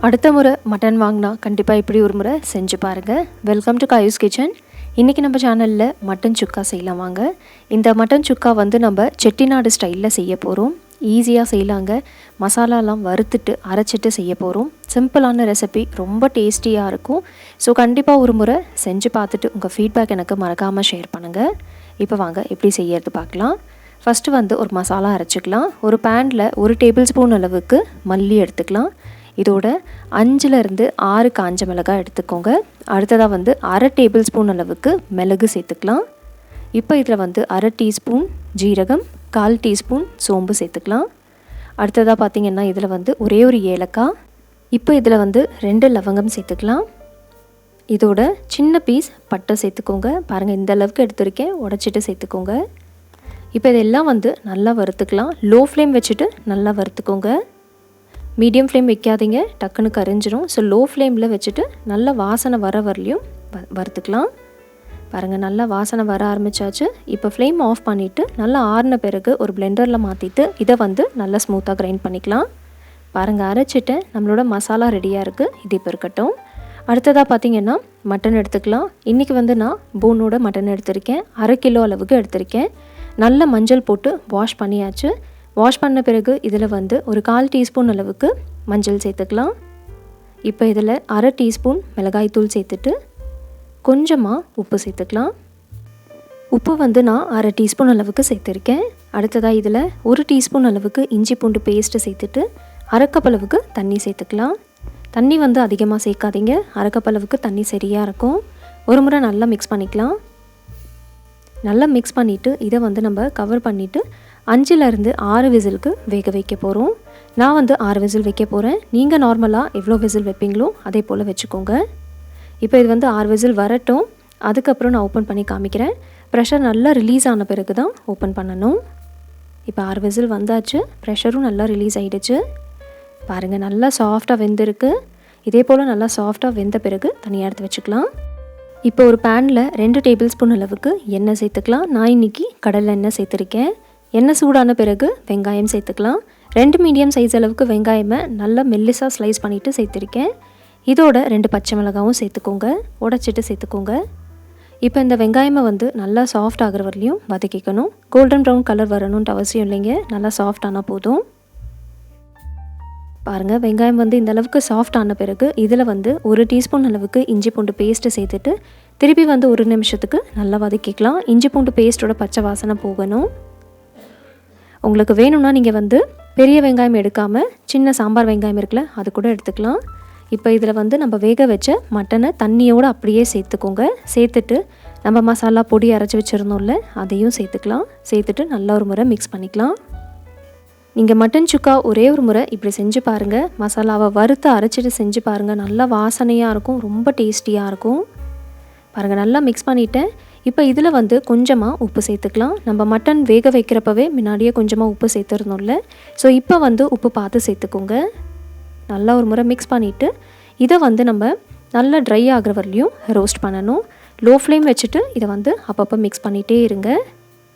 அடுத்த முறை மட்டன் வாங்கினா கண்டிப்பாக இப்படி ஒரு முறை செஞ்சு பாருங்கள். Welcome to Kayu's kitchen. இன்றைக்கி நம்ம சேனலில் மட்டன் சுக்கா செய்யலாம் வாங்க. இந்த மட்டன் சுக்கா வந்து நம்ம செட்டிநாடு ஸ்டைலில் செய்ய போகிறோம். ஈஸியாக செய்யலாங்க. மசாலாலாம் வறுத்துட்டு அரைச்சிட்டு செய்ய போகிறோம். சிம்பிளான ரெசிபி, ரொம்ப டேஸ்டியாக இருக்கும். ஸோ கண்டிப்பாக ஒரு முறை செஞ்சு பார்த்துட்டு உங்கள் ஃபீட்பேக் எனக்கு மறக்காமல் ஷேர் பண்ணுங்கள். இப்போ வாங்க எப்படி செய்யறது பார்க்கலாம். ஃபஸ்ட்டு வந்து ஒரு மசாலா அரைச்சிக்கலாம். ஒரு பேனில் 1 டேபிள் ஸ்பூன் அளவுக்கு மல்லி எடுத்துக்கலாம். இதோட 5லேருந்து 6 காஞ்ச மிளகாய் எடுத்துக்கோங்க. அடுத்ததாக வந்து 1/2 டேபிள் ஸ்பூன் அளவுக்கு மிளகு சேர்த்துக்கலாம். இப்போ இதில் வந்து 1/2 டீஸ்பூன் ஜீரகம், 1/4 டீஸ்பூன் சோம்பு சேர்த்துக்கலாம். அடுத்ததாக பார்த்திங்கன்னா இதில் வந்து ஒரே ஒரு ஏலக்காய். இப்போ இதில் வந்து 2 லவங்கம் சேர்த்துக்கலாம். இதோட சின்ன பீஸ் பட்டை சேர்த்துக்கோங்க. பாருங்கள், இந்த அளவுக்கு எடுத்துருக்கேன், உடச்சிட்டு சேர்த்துக்கோங்க. இப்போ இதெல்லாம் வந்து நல்லா வறுத்துக்கலாம். லோ ஃப்ளேம் வச்சுட்டு நல்லா வறுத்துக்கோங்க. மீடியம் ஃப்ளேம் வைக்காதீங்க, டக்குன்னு கரிஞ்சிரும். ஸோ லோ ஃப்ளேமில் வச்சுட்டு நல்லா வாசனை வர வரலையும் வறுத்துக்கலாம். பாருங்கள், நல்லா வாசனை வர ஆரம்பித்தாச்சு. இப்போ ஃப்ளேம் ஆஃப் பண்ணிவிட்டு நல்லா ஆறின பிறகு ஒரு பிளெண்டரில் மாற்றிட்டு இதை வந்து நல்லா ஸ்மூத்தாக கிரைண்ட் பண்ணிக்கலாம். பாருங்கள், அரைச்சிட்டு நம்மளோட மசாலா ரெடியாக இருக்குது. இது இப்போ இருக்கட்டும். அடுத்ததாக பார்த்திங்கன்னா மட்டன் எடுத்துக்கலாம். இன்றைக்கி வந்து நான் போனோட மட்டன் எடுத்திருக்கேன். 1/2 கிலோ அளவுக்கு எடுத்திருக்கேன். நல்ல மஞ்சள் போட்டு வாஷ் பண்ணியாச்சு. வாஷ் பண்ண பிறகு இதில் வந்து ஒரு 1/4 டீஸ்பூன் அளவுக்கு மஞ்சள் சேர்த்துக்கலாம். இப்போ இதில் 1/2 டீஸ்பூன் மிளகாய்த்தூள் சேர்த்துட்டு கொஞ்சமாக உப்பு சேர்த்துக்கலாம். உப்பு வந்து நான் 1/2 டீஸ்பூன் அளவுக்கு சேர்த்துருக்கேன். அடுத்ததாக இதில் 1 டீஸ்பூன் அளவுக்கு இஞ்சி பூண்டு பேஸ்ட்டு சேர்த்துட்டு 1/2 கப் அளவுக்கு தண்ணி சேர்த்துக்கலாம். தண்ணி வந்து அதிகமாக சேர்க்காதீங்க, 1/2 கப் அளவுக்கு தண்ணி சரியாக இருக்கும். ஒரு முறை நல்லா மிக்ஸ் பண்ணிக்கலாம். நல்லா மிக்ஸ் பண்ணிவிட்டு இதை வந்து நம்ம கவர் பண்ணிவிட்டு 5லேருந்து 6 விசிலுக்கு வேக வைக்க போகிறோம். நான் வந்து 6 விசில் வைக்க போகிறேன். நீங்கள் நார்மலாக எவ்வளோ விசில் வைப்பீங்களோ அதே போல் வச்சுக்கோங்க. இப்போ இது வந்து 6 விசில் வரட்டும். அதுக்கப்புறம் நான் ஓப்பன் பண்ணி காமிக்கிறேன். ப்ரெஷர் நல்லா ரிலீஸ் ஆன பிறகு தான் ஓப்பன் பண்ணணும். இப்போ 6 விசில் வந்தாச்சு. ப்ரெஷரும் நல்லா ரிலீஸ் ஆகிடுச்சு. பாருங்கள், நல்லா சாஃப்டாக வெந்திருக்கு. இதே போல் நல்லா சாஃப்டாக வெந்த பிறகு தனியாக எடுத்து வச்சுக்கலாம். இப்போ ஒரு பேனில் 2 டேபிள் ஸ்பூன் அளவுக்கு எண்ணெய் சேர்த்துக்கலாம். நான் இன்றைக்கி கடலை எண்ணெய் சேர்த்துருக்கேன். எண்ணெய் சூடான பிறகு வெங்காயம் சேர்த்துக்கலாம். 2 மீடியம் சைஸ் அளவுக்கு வெங்காயமை நல்லா மெல்லிஸாக ஸ்லைஸ் பண்ணிவிட்டு சேர்த்துருக்கேன். இதோட 2 பச்சை மிளகாவும் சேர்த்துக்கோங்க, உடச்சிட்டு சேர்த்துக்கோங்க. இப்போ இந்த வெங்காயமை வந்து நல்லா சாஃப்ட் ஆகிற வரலையும் வதக்கிக்கணும். கோல்டன் ப்ரௌன் கலர் வரணுன்ட்டு அவசியம் இல்லைங்க, நல்லா சாஃப்ட் ஆனால் போதும். பாருங்கள், வெங்காயம் வந்து இந்த அளவுக்கு சாஃப்ட் ஆன பிறகு இதில் வந்து 1 டீஸ்பூன் அளவுக்கு இஞ்சி பூண்டு பேஸ்ட்டு சேர்த்துட்டு திருப்பி வந்து 1 நிமிஷத்துக்கு நல்லா வதக்கிக்கலாம். இஞ்சி பூண்டு பேஸ்ட்டோட பச்சை வாசனை போகணும். உங்களுக்கு வேணும்னா நீங்கள் வந்து பெரிய வெங்காயம் எடுக்காமல் சின்ன சாம்பார் வெங்காயம் இருக்குல்ல, அது கூட எடுத்துக்கலாம். இப்போ இதில் வந்து நம்ம வேக வச்ச மட்டனை தண்ணியோடு அப்படியே சேர்த்துக்கோங்க. சேர்த்துட்டு நம்ம மசாலா பொடி அரைச்சி வச்சுருந்தோம்ல, அதையும் சேர்த்துக்கலாம். சேர்த்துட்டு நல்லா ஒரு முறை மிக்ஸ் பண்ணிக்கலாம். நீங்கள் மட்டன் சுக்கா ஒரே ஒரு முறை இப்படி செஞ்சு பாருங்கள். மசாலாவை வறுத்து அரைச்சிட்டு செஞ்சு பாருங்கள். நல்லா வாசனையாக இருக்கும், ரொம்ப டேஸ்டியாக இருக்கும். பாருங்கள், நல்லா மிக்ஸ் பண்ணிவிட்டேன். இப்போ இதில் வந்து கொஞ்சமாக உப்பு சேர்த்துக்கலாம். நம்ம மட்டன் வேக வைக்கிறப்பவே முன்னாடியே கொஞ்சமாக உப்பு சேர்த்துருந்தோம்ல, ஸோ இப்போ வந்து உப்பு பார்த்து சேர்த்துக்கோங்க. நல்லா ஒரு முறை மிக்ஸ் பண்ணிவிட்டு இதை வந்து நம்ம நல்லா ட்ரை ஆகிற வரலையும் ரோஸ்ட் பண்ணணும். லோ ஃப்ளேம் வச்சுட்டு இதை வந்து அப்பப்போ மிக்ஸ் பண்ணிகிட்டே இருங்க.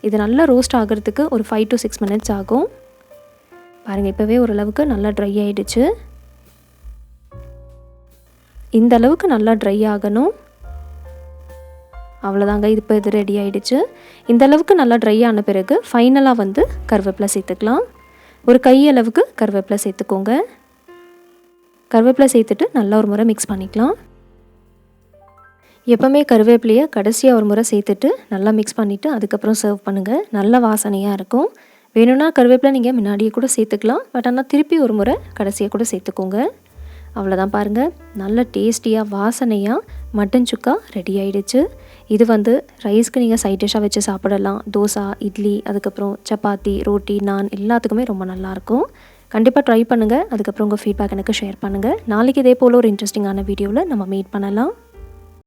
இது நல்லா ரோஸ்ட் ஆகிறதுக்கு ஒரு 5 to 6 மினிட்ஸ் ஆகும். பாருங்கள், இப்போவே ஓரளவுக்கு நல்லா ட்ரை ஆகிடுச்சு. இந்த அளவுக்கு நல்லா ட்ரை ஆகணும். அவ்வளோதாங்க, இப்போ இது ரெடி ஆகிடுச்சு. இந்த அளவுக்கு நல்லா ட்ரை ஆன பிறகு ஃபைனலாக வந்து கருவேப்பிலை சேர்த்துக்கலாம். ஒரு கையளவுக்கு கருவேப்பிலை சேர்த்துக்கோங்க. கருவேப்பிலை சேர்த்துட்டு நல்லா ஒரு முறை மிக்ஸ் பண்ணிக்கலாம். எப்போவுமே கருவேப்பிலையை கடைசியாக ஒரு முறை சேர்த்துட்டு நல்லா மிக்ஸ் பண்ணிவிட்டு அதுக்கப்புறம் சர்வ் பண்ணுங்கள். நல்ல வாசனையாக இருக்கும். வேணும்னா கருவேப்பிலை நீங்கள் முன்னாடியே கூட சேர்த்துக்கலாம். பட் ஆனால் திருப்பி ஒரு முறை கடைசியாக கூட சேர்த்துக்கோங்க. அவ்வளோதான், பாருங்கள், நல்ல டேஸ்டியாக வாசனையாக மட்டன் சுக்கா ரெடி ஆகிடுச்சு. இது வந்து ரைஸ்க்கு நீங்கள் சைட் டிஷ்ஷாக வச்சு சாப்பிடலாம். தோசை, இட்லி, அதுக்கப்புறம் சப்பாத்தி, ரோட்டி, நான் எல்லாத்துக்குமே ரொம்ப நல்லாயிருக்கும். கண்டிப்பாக ட்ரை பண்ணுங்கள். அதுக்கப்புறம் உங்கள் ஃபீட்பேக் எனக்கு ஷேர் பண்ணுங்கள். நாளைக்கு இதே போல் ஒரு இன்ட்ரெஸ்டிங்கான வீடியோவில் நம்ம மீட் பண்ணலாம்.